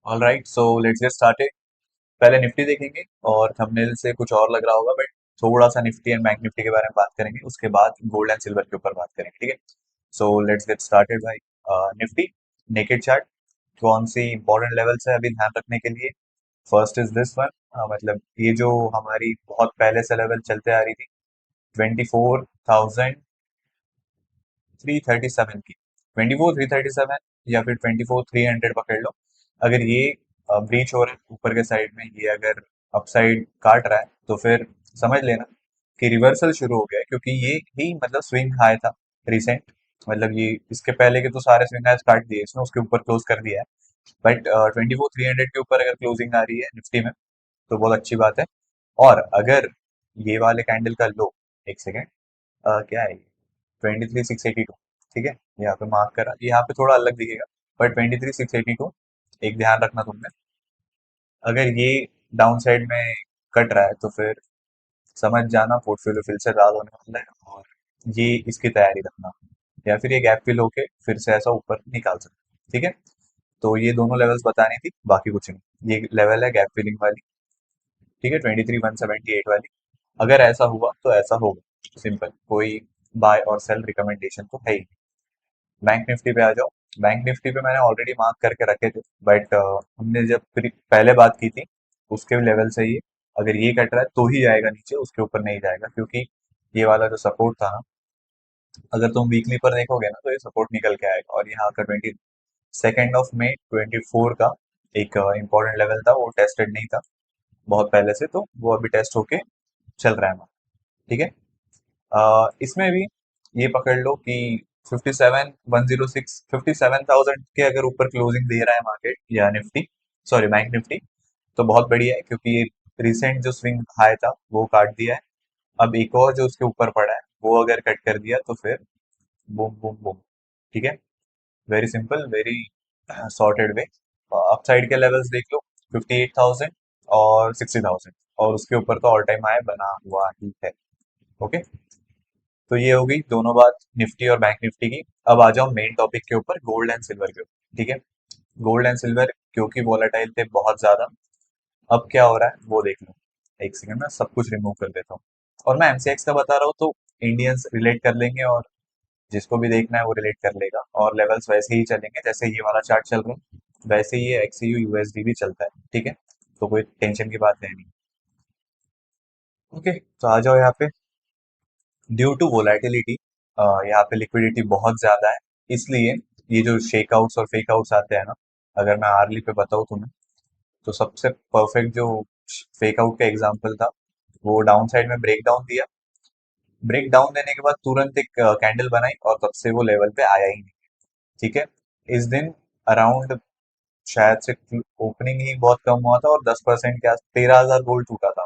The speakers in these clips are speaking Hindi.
Alright, so let's get started. पहले निफ्टी देखेंगे और थंबनेल से कुछ और लग रहा होगा, बट थोड़ा सा निफ्टी एंड बैंक निफ्टी के बारे में बात करेंगे, उसके बाद गोल्ड एंड सिल्वर के ऊपर बात करेंगे। ठीक है, सो लेट्स गेट स्टार्टेड भाई। निफ्टी नेकेड चार्ट, कौन सी इंपॉर्टेंट लेवल्स है अभी ध्यान रखने के लिए? First is this one. मतलब ये जो हमारी बहुत पहले से लेवल चलते आ रही थी, 24,337 की, 24,337 या फिर 24,300 पकड़ लो। अगर ये ब्रीच हो रहा है ऊपर के साइड में, ये अगर अपसाइड काट रहा है तो फिर समझ लेना कि रिवर्सल शुरू हो गया है, क्योंकि ये ही मतलब स्विंग हाई था रिसेंट। मतलब ये इसके पहले के तो सारे स्विंग हाइज काट दिए इसने, उसके ऊपर क्लोज कर दिया है। बट 24,300 के ऊपर अगर क्लोजिंग आ रही है निफ्टी में तो बहुत अच्छी बात है। और अगर ये वाले कैंडल का लो, एक सेकेंड, क्या है, 23,682, ठीक है, यहाँ पे मार्क करा, यहाँ पे थोड़ा अलग दिखेगा, पर 23,682 एक ध्यान रखना तुमने। अगर ये डाउन साइड में कट रहा है तो फिर समझ जाना पोर्टफोलियो फिर से लाल होने वाला है, और ये इसकी तैयारी रखना, या फिर ये गैप फिल होके फिर से ऐसा ऊपर निकाल सकते हैं। ठीक है, तो ये दोनों लेवल्स बतानी थी, बाकी कुछ नहीं। ये लेवल है गैप फिलिंग वाली, ठीक है, 23,178 वाली। अगर ऐसा हुआ तो ऐसा होगा, सिंपल, कोई बाय और सेल रिकमेंडेशन तो है ही। बैंक निफ्टी पे आ जाओ। बैंक निफ्टी पे मैंने ऑलरेडी मार्क करके रखे थे, बट हमने जब पहले बात की थी उसके लेवल से ही, अगर ये कट रहा है तो ही जाएगा नीचे, उसके ऊपर नहीं जाएगा, क्योंकि ये वाला जो सपोर्ट था ना, अगर तुम वीकली पर देखोगे ना तो ये सपोर्ट निकल के आएगा। और यहाँ का 22 मई 2024 का एक इंपॉर्टेंट लेवल था, वो टेस्टेड नहीं था बहुत पहले से, तो वो अभी टेस्ट होके चल रहा है हमारा। ठीक है, इसमें भी ये पकड़ लो कि 57,106, 57,000 के अगर ऊपर क्लोजिंग दे रहा है मार्केट या निफ्टी, सॉरी बैंक निफ्टी, तो बहुत बढ़िया है, क्योंकि ये रिसेंट जो स्विंग हाई था वो काट दिया है। अब एक और जो उसके ऊपर पड़ा है वो अगर कट कर दिया तो फिर बूम बूम बूम। ठीक है, वेरी सिंपल, वेरी सॉर्टेड वे। अपसाइड के लेवल्स देख लो, 58,000 और 60,000, और उसके ऊपर तो ऑल टाइम हाई बना हुआ ही है। ओके, तो ये हो गई दोनों बात निफ्टी और बैंक निफ्टी की। अब आ जाओ मेन टॉपिक के ऊपर, गोल्ड एंड सिल्वर के ऊपर। ठीक है, गोल्ड एंड सिल्वर क्योंकि वॉलेटाइल थे बहुत ज्यादा, अब क्या हो रहा है वो देख लो। एक सेकंड में सब कुछ रिमूव कर देता हूँ, और मैं एमसीएक्स का बता रहा हूँ तो इंडियंस रिलेट कर लेंगे, और जिसको भी देखना है वो रिलेट कर लेगा, और लेवल्स वैसे ही चलेंगे जैसे ये वाला चार्ट चल रहा है, वैसे ही ये एक्सयू यूएसडी भी चलता है। ठीक है, तो कोई टेंशन की बात है नहीं। ओके, तो आ जाओ यहाँ पे। ड्यू टू वोलेटिलिटी यहाँ पे लिक्विडिटी बहुत ज्यादा है, इसलिए ये जो शेक आउट्स और फेक आउट्स आते हैं ना, अगर मैं आर्ली पे बताऊँ तुम्हें, तो सबसे परफेक्ट जो फेक आउट का एग्जांपल था, वो डाउन साइड में ब्रेक डाउन दिया, ब्रेक डाउन देने के बाद तुरंत एक कैंडल बनाई, और तब से वो लेवल पे आया ही नहीं। ठीक है, इस दिन अराउंड शायद से ओपनिंग ही बहुत कम हुआ था, और 10% के आस 13,000 गोल्ड टूटा था।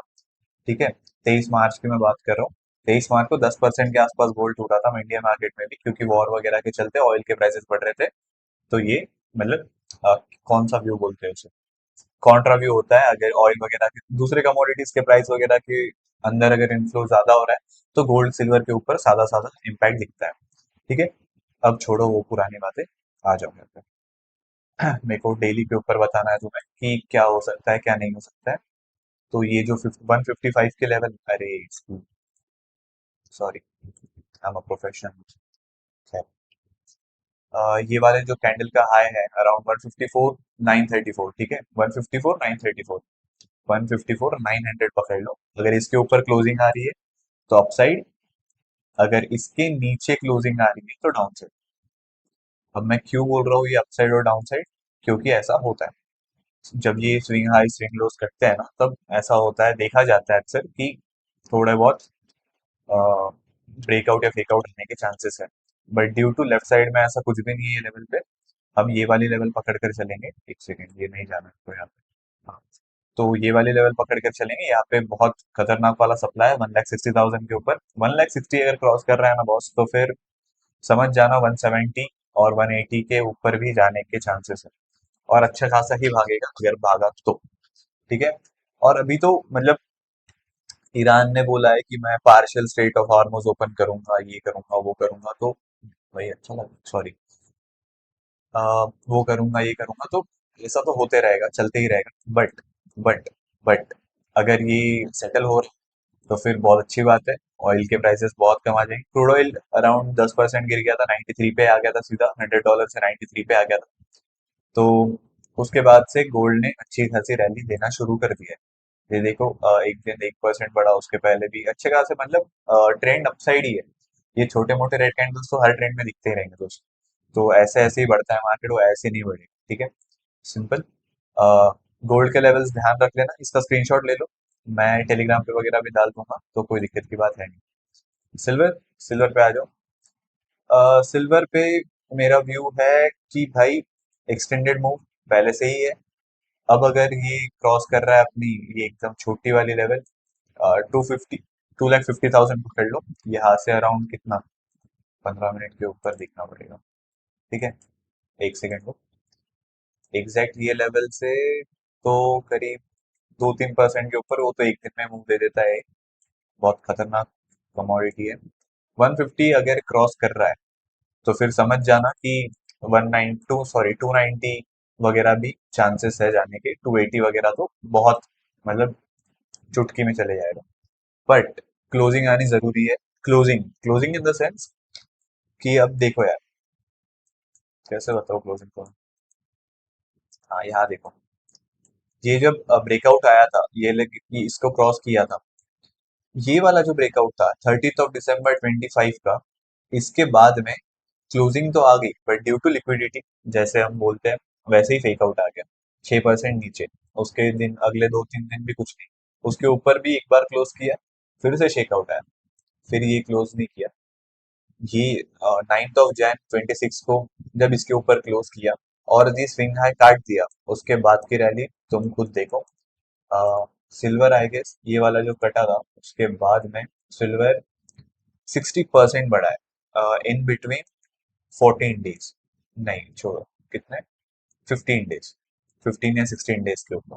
ठीक है, 23 मार्च की मैं बात कर रहा हूँ। 23 मार्च को 10% के आसपास गोल्ड टूटा था इंडियन मार्केट में भी, क्योंकि वॉर वगैरह के चलते ऑयल के प्राइसेस बढ़ रहे थे। तो ये मतलब कौन सा व्यू बोलते हैं उसे, कॉन्ट्रा व्यू होता है। अगर ऑयल वगैरह के दूसरे कमोडिटीज के प्राइस वगैरह के अंदर अगर इन्फ्लो ज्यादा हो रहा है, तो गोल्ड सिल्वर के ऊपर सादा सादा इम्पैक्ट दिखता है। ठीक है, अब छोड़ो वो पुरानी बातें, आ जाओ यहाँ पे। मेरे को डेली के ऊपर बताना है तुम्हें कि क्या हो सकता है क्या नहीं हो सकता है। तो ये जो 155 के लेवल, अरे sorry, I am a professional. ये वाले जो कैंडल का हाई है अराउंड 154,934, ठीक है, 154,934, 154,900 पकड़ लो। अगर इसके ऊपर क्लोजिंग आ रही है तो अपसाइड, अगर इसके नीचे क्लोजिंग आ रही है तो डाउन साइड। अब मैं क्यों बोल रहा हूँ ये अपसाइड और डाउन साइड, क्योंकि ऐसा होता है जब ये स्विंग हाई स्विंग लोस करते हैं ना, तब ऐसा होता है, देखा जाता है अक्सर कि थोड़े बहुत ब्रेकआउट या फेकआउट होने के चांसेस है। But due to left side में ऐसा कुछ भी नहीं है लेवल पे। हम ये वाली लेवल पकड़ कर चलेंगे, एक सेकेंड, ये नहीं जाना है तो यहाँ पे, हाँ, तो ये वाली लेवल पकड़ कर चलेंगे। यहाँ पे बहुत खतरनाक वाला सप्लाई है 1,60,000 के ऊपर। 1,60,000 अगर क्रॉस कर रहा है ना बॉस, तो फिर समझ जाना 170 और 180 के ऊपर भी जाने के चांसेस है, और अच्छा खासा ही भागेगा अगर भागा तो। ठीक है, और अभी तो मतलब ईरान ने बोला है कि मैं पार्शियल स्टेट ऑफ हार्मोज ओपन करूंगा, ये करूंगा वो करूंगा, तो भाई अच्छा लगा, सॉरी, वो करूंगा ये करूंगा, तो ऐसा तो होते रहेगा, चलते ही रहेगा। बट बट अगर ये सेटल हो रहा है तो फिर बहुत अच्छी बात है। ऑयल के प्राइसेस बहुत कम आ जाएंगे। क्रूड ऑयल अराउंड 10% गिर गया था, 93 पे आ गया था, सीधा $100 से 93 पे आ गया था। तो उसके बाद से गोल्ड ने अच्छी खासी रैली देना शुरू कर दिया है। ये देखो, एक दिन 1% बढ़ा, उसके पहले भी अच्छे खासे, मतलब ट्रेंड अपसाइड ही है। ये छोटे मोटे रेड कैंडल्स तो हर ट्रेंड में दिखते ही रहेंगे दोस्तों। तो ऐसे ऐसे ही बढ़ता है मार्केट, वो ऐसे नहीं बढ़ेगा, ठीक है। सिंपल। गोल्ड के लेवल्स ध्यान रख लेना, इसका स्क्रीनशॉट ले लो। मैं टेलीग्राम पे वगैरह भी डाल दूंगा, तो कोई दिक्कत की बात है नहीं। सिल्वर, सिल्वर पे आ जाओ। सिल्वर पे मेरा व्यू है कि भाई एक्सटेंडेड मूव पहले से ही है। अब अगर ये क्रॉस कर रहा है अपनी ये एकदम छोटी वाली लेवल, 250 पकड़ लो। यहाँ से अराउंड कितना, 15 मिनट के ऊपर देखना पड़ेगा, ठीक है। एक सेकंड को, एग्जैक्ट ये लेवल से तो करीब 2-3% के ऊपर, वो तो एक दिन में मूव दे देता है। बहुत खतरनाक कमोडिटी है। 150 अगर क्रॉस कर रहा है तो फिर समझ जाना कि 290 वगैरह भी चांसेस है जाने के। 280 वगैरह तो बहुत, मतलब चुटकी में चले जाएगा। बट क्लोजिंग आनी जरूरी है। Closing closing in the sense कि अब देखो यार, कैसे बताओ क्लोजिंग को। हाँ, यहाँ देखो, ये जब ब्रेकआउट आया था, ये इसको क्रॉस किया था, ये वाला जो ब्रेकआउट था 30 दिसंबर 2025 का, इसके बाद में क्लोजिंग तो आ गई, बट ड्यू टू लिक्विडिटी, जैसे हम बोलते हैं, वैसे ही फेक आउट आ गया। 6% नीचे। उसके दिन, अगले 2-3 दिन भी कुछ नहीं। उसके ऊपर भी एक बार क्लोज किया, फिर से शेक आउट आया, फिर ये क्लोज नहीं किया। ये 9 Jan 2026 को जब इसके ऊपर क्लोज किया और ये स्विंग हाई काट दिया, उसके बाद की रैली तुम खुद देखो। सिल्वर आई गेस ये वाला जो कटा था, उसके बाद में सिल्वर 60% बढ़ा है इन बिटवीन 14 डेज। नहीं छोड़ो, कितने, 15 डेज, 15 या 16 डेज के ऊपर,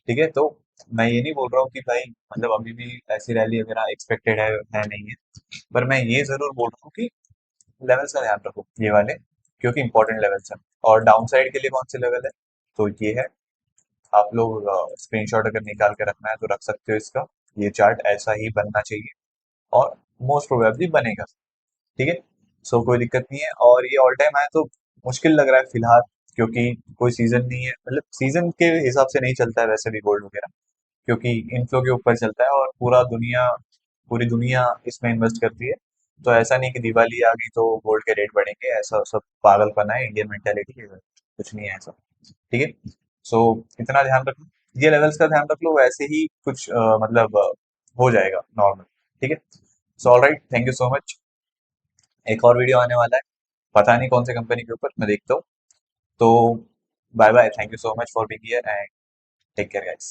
ठीक है। तो मैं ये नहीं बोल रहा हूँ कि भाई मतलब अभी भी ऐसी रैली वगैरह एक्सपेक्टेड है नहीं है। पर मैं ये जरूर बोल रहा हूँ कि लेवल्स का ध्यान रखो, ये वाले, क्योंकि इंपॉर्टेंट लेवल्स हैं। और डाउन साइड के लिए कौन से लेवल है, तो ये है। आप लोग स्क्रीनशॉट अगर निकाल के रखना है तो रख सकते हो इसका। ये चार्ट ऐसा ही बनना चाहिए, और मोस्ट प्रोबेबली बनेगा, ठीक है। सो कोई दिक्कत नहीं है। और ये ऑल टाइम है तो मुश्किल लग रहा है फिलहाल, क्योंकि कोई सीजन नहीं है, मतलब सीजन के हिसाब से नहीं चलता है वैसे भी गोल्ड वगैरह, क्योंकि इनफ्लो के ऊपर चलता है और पूरी दुनिया इसमें इन्वेस्ट करती है। तो ऐसा नहीं कि दिवाली आ गई तो गोल्ड के रेट बढ़ेंगे, ऐसा सब पागलपना है, इंडियन मेंटेलिटी है, कुछ नहीं है ऐसा, ठीक है। सो इतना ध्यान रख लो, ये लेवल्स का ध्यान रख लो, वैसे ही कुछ मतलब हो जाएगा नॉर्मल, ठीक है। So all right, thank you so much. एक और वीडियो आने वाला है, पता नहीं कौन से कंपनी के ऊपर, मैं देखता हूँ। तो bye bye, thank you so much for being here and take care guys.